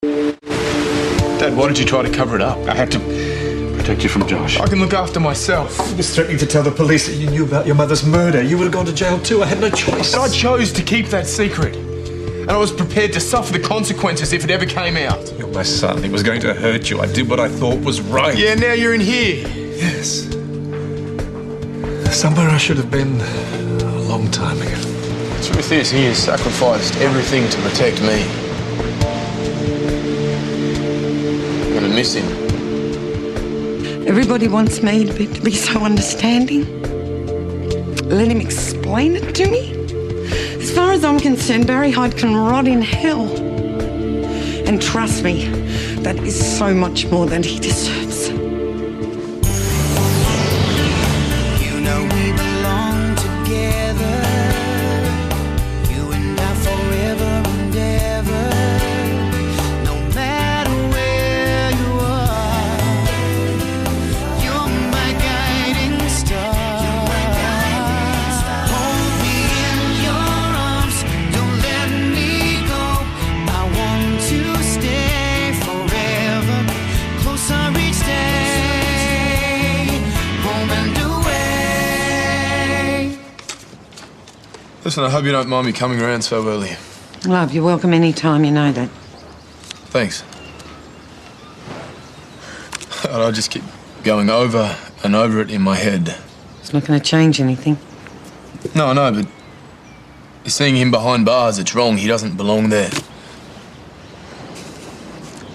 Dad, why did you try to cover it up? I had to protect you from Josh. I can look after myself. I was threatening to tell the police that you knew about your mother's murder. You would have gone to jail too. I had no choice. And I chose to keep that secret. And I was prepared to suffer the consequences if it ever came out. You're my son. It was going to hurt you. I did what I thought was right. Yeah, now you're in here. Yes. Somewhere I should have been a long time ago. The truth is, he has sacrificed everything to protect me. I'm gonna miss him. Everybody wants me to be so understanding. Let him explain it to me. As far as I'm concerned, Barry Hyde can rot in hell. And trust me, that is so much more than he deserves. You know we belong together. You and I forever and ever. No matter where you are, you're my guiding star. Hold me in your arms, don't let me go. I want to stay forever. Closer each day, home and away. Listen, I hope you don't mind me coming around so early. Love, you're welcome anytime, you know that. Thanks. I just keep going over and over it in my head. It's not going to change anything. No, I know, but you're seeing him behind bars. It's wrong. He doesn't belong there.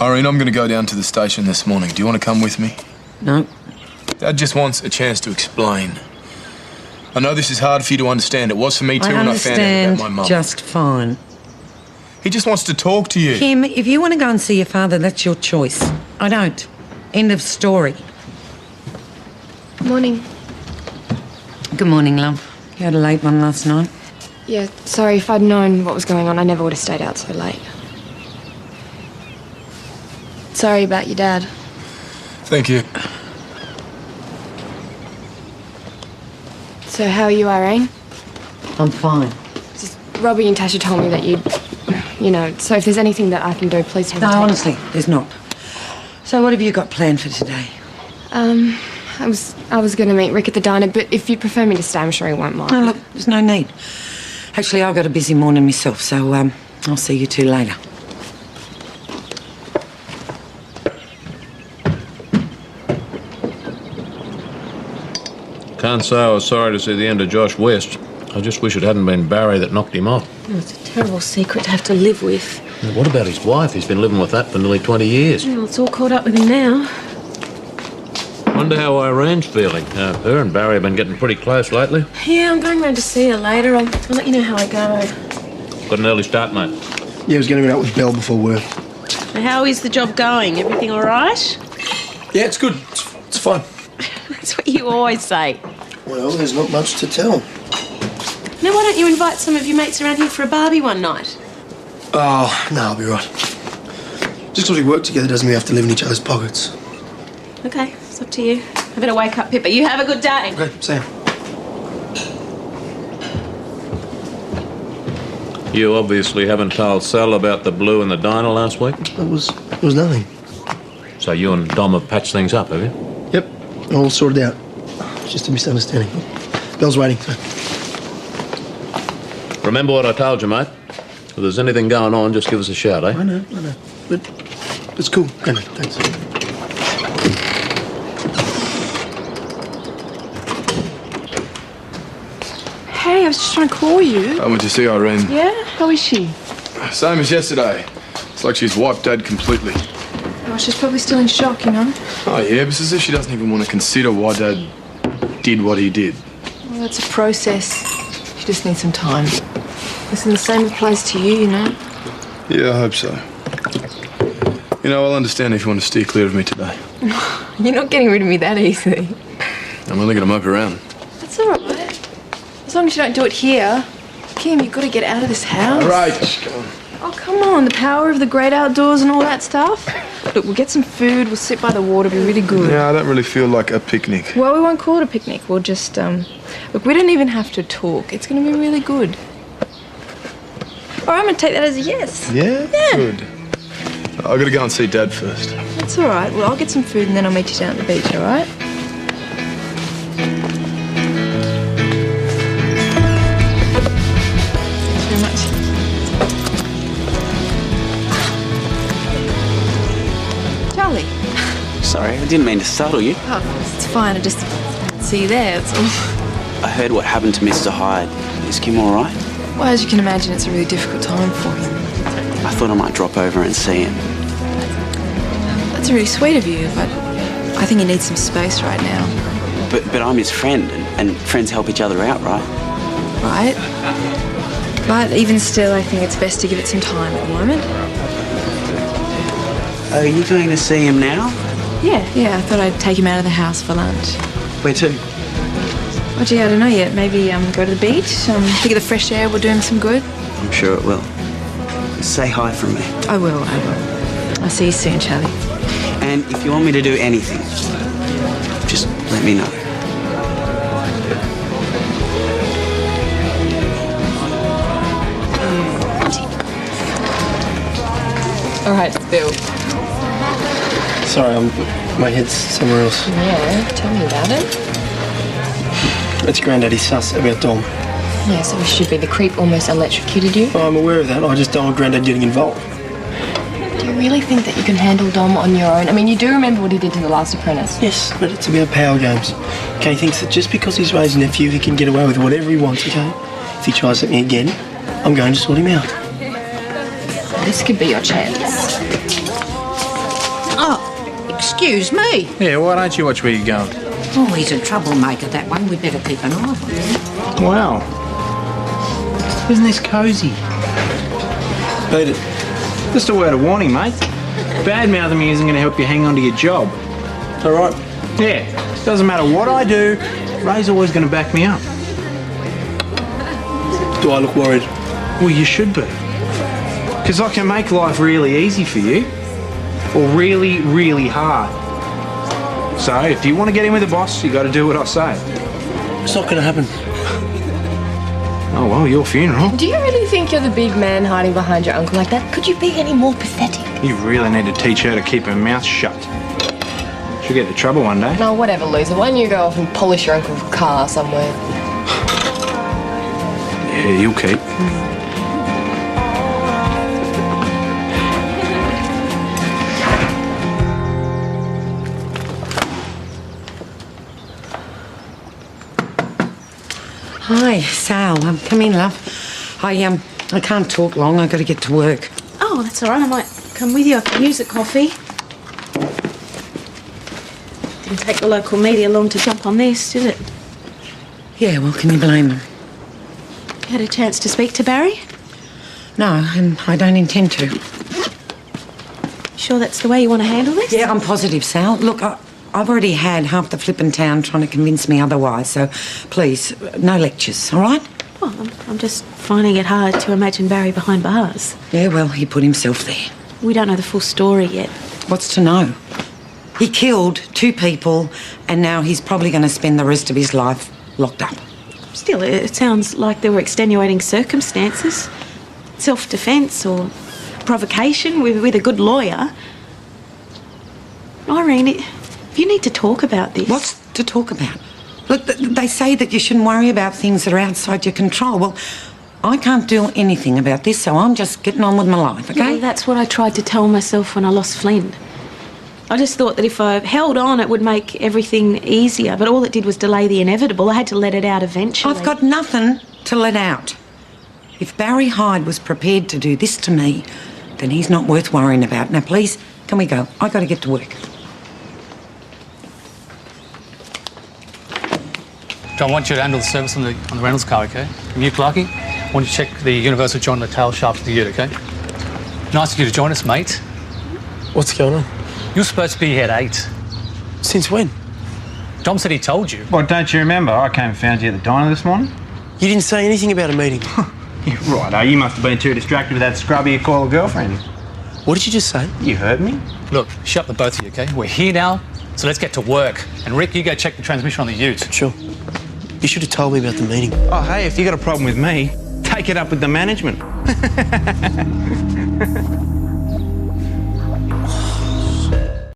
Irene, I'm going to go down to the station this morning. Do you want to come with me? No. Dad just wants a chance to explain. I know this is hard for you to understand. It was for me too when I found out about my mum. Just fine. He just wants to talk to you. Kim, if you want to go and see your father, that's your choice. I don't. End of story. Morning. Good morning, love. You had a late one last night. Yeah, sorry, if I'd known what was going on, I never would have stayed out so late. Sorry about your dad. Thank you. So how are you, Irene? I'm fine. Just Robbie and Tasha told me that you know, so if there's anything that I can do, please don't No, hesitate. honestly, there's not. So what have you got planned for today? I was going to meet Rick at the diner, but if you prefer me to stay, I'm sure he won't mind. No, look, there's no need. Actually, I've got a busy morning myself, so I'll see you two later. Can't say I was sorry to see the end of Josh West. I just wish it hadn't been Barry that knocked him off. Oh, it's a terrible secret to have to live with. Now, what about his wife? He's been living with that for nearly 20 years. Well, it's all caught up with him now. Wonder how Irene's feeling. Her and Barry have been getting pretty close lately. Yeah, I'm going round to see her later. I'll let you know how I go. Got an early start, mate. Yeah, I was going to go out with Belle before work. How is the job going? Everything all right? Yeah, it's good. It's fine. That's what you always say. Well, there's not much to tell. Now, why don't you invite some of your mates around here for a barbie one night? Oh, no, I'll be right. Just because we work together doesn't mean we have to live in each other's pockets. Okay, it's up to you. I better wake up, Pippa. You have a good day. Okay, Sam. You obviously haven't told Sal about the blue in the diner last week. It was nothing. So you and Dom have patched things up, have you? Yep, all sorted out. It's just a misunderstanding. Belle's waiting. So. Remember what I told you, mate? If there's anything going on, just give us a shout, eh? I know. But it's cool. Anyway, thanks. Hey, I was just trying to call you. I went to see Irene. Yeah? How is she? Same as yesterday. It's like she's wiped Dad completely. Oh, she's probably still in shock, you know? Oh, yeah, but it's as if she doesn't even want to consider why Dad did what he did. Well, that's a process. She just needs some time. Listen, the same applies to you, you know? Yeah, I hope so. You know, I'll understand if you want to steer clear of me today. You're not getting rid of me that easily. I'm only going to mope around. That's all right. As long as you don't do it here. Kim, you've got to get out of this house. All right, come on. Oh, come on. The power of the great outdoors and all that stuff. Look, we'll get some food. We'll sit by the water. It'll be really good. Yeah, I don't really feel like a picnic. Well, we won't call it a picnic. We'll just, look, we don't even have to talk. It's going to be really good. All right, I'm going to take that as a yes. Yeah? Yeah. Good. I've got to go and see Dad first. That's all right. Well, I'll get some food and then I'll meet you down at the beach, all right? Thanks very much. Charlie. Sorry, I didn't mean to startle you. Oh, it's fine. I just didn't see you there, that's all. I heard what happened to Mr. Hyde. Is Kim all right? Well, as you can imagine, it's a really difficult time for him. I thought I might drop over and see him. That's really sweet of you, but I think he needs some space right now. But I'm his friend, and friends help each other out, right? Right? But even still, I think it's best to give it some time at the moment. Are you going to see him now? Yeah, I thought I'd take him out of the house for lunch. Where to? Oh, gee, I don't know yet. Maybe go to the beach, to get the fresh air will do him some good. I'm sure it will. Say hi from me. I will. I'll see you soon, Charlie. And if you want me to do anything, just let me know. All right, Bill. Sorry, my head's somewhere else. Yeah, tell me about it. It's Granddaddy's sus about Dom. Yeah, so we should be. The creep almost electrocuted you. I'm aware of that. I just don't want Granddad getting involved. Do you really think that you can handle Dom on your own? I mean, you do remember what he did to the last apprentice? Yes, but it's about power games. Okay, he thinks that just because he's raised a nephew, he can get away with whatever he wants, okay? If he tries something again, I'm going to sort him out. This could be your chance. Oh, excuse me. Yeah, why don't you watch where you're going? Oh, he's a troublemaker, that one. We better keep an eye on him. Wow. Isn't this cosy? Beat it. Just a word of warning, mate. Bad mouthing me isn't going to help you hang on to your job. All right. Yeah, doesn't matter what I do, Ray's always going to back me up. Do I look worried? Well, you should be. Because I can make life really easy for you, or really, really hard. So, if you want to get in with the boss, you got to do what I say. It's not going to happen. Oh, well, your funeral. Do you really think you're the big man hiding behind your uncle like that? Could you be any more pathetic? You really need to teach her to keep her mouth shut. She'll get into trouble one day. No, whatever, loser. Why don't you go off and polish your uncle's car somewhere? Yeah, you'll keep. Hi, Sal. Come in, love. I can't talk long. I've got to get to work. Oh, that's all right. I might come with you. I can use a coffee. Didn't take the local media long to jump on this, did it? Yeah, well, can you blame them? You had a chance to speak to Barry? No, and I don't intend to. Sure that's the way you want to handle this? Yeah, I'm positive, Sal. Look, I've already had half the flippin' town trying to convince me otherwise, so please, no lectures, all right? Well, I'm just finding it hard to imagine Barry behind bars. Yeah, well, he put himself there. We don't know the full story yet. What's to know? He killed 2 people, and now he's probably going to spend the rest of his life locked up. Still, it sounds like there were extenuating circumstances. Self-defence or provocation with a good lawyer. Irene, you need to talk about this. What's to talk about? Look, they say that you shouldn't worry about things that are outside your control. Well, I can't do anything about this, so I'm just getting on with my life, okay? Yeah, that's what I tried to tell myself when I lost Flynn. I just thought that if I held on, it would make everything easier, but all it did was delay the inevitable. I had to let it out eventually. I've got nothing to let out. If Barry Hyde was prepared to do this to me, then he's not worth worrying about. Now, please, can we go? I've got to get to work. John, I want you to handle the service on the Reynolds car, okay? And you, Clarkie, I want you to check the Universal John Littell shaft of the ute, okay? Nice of you to join us, mate. What's going on? You're supposed to be here at 8. Since when? Dom said he told you. Well, don't you remember? I came and found you at the diner this morning. You didn't say anything about a meeting. You're right, you must have been too distracted with that scrubby you call a girlfriend. What did you just say? You heard me? Look, shut up the both of you, okay? We're here now, so let's get to work. And Rick, you go check the transmission on the ute. Sure. You should have told me about the meeting. Oh, hey, if you got a problem with me, take it up with the management.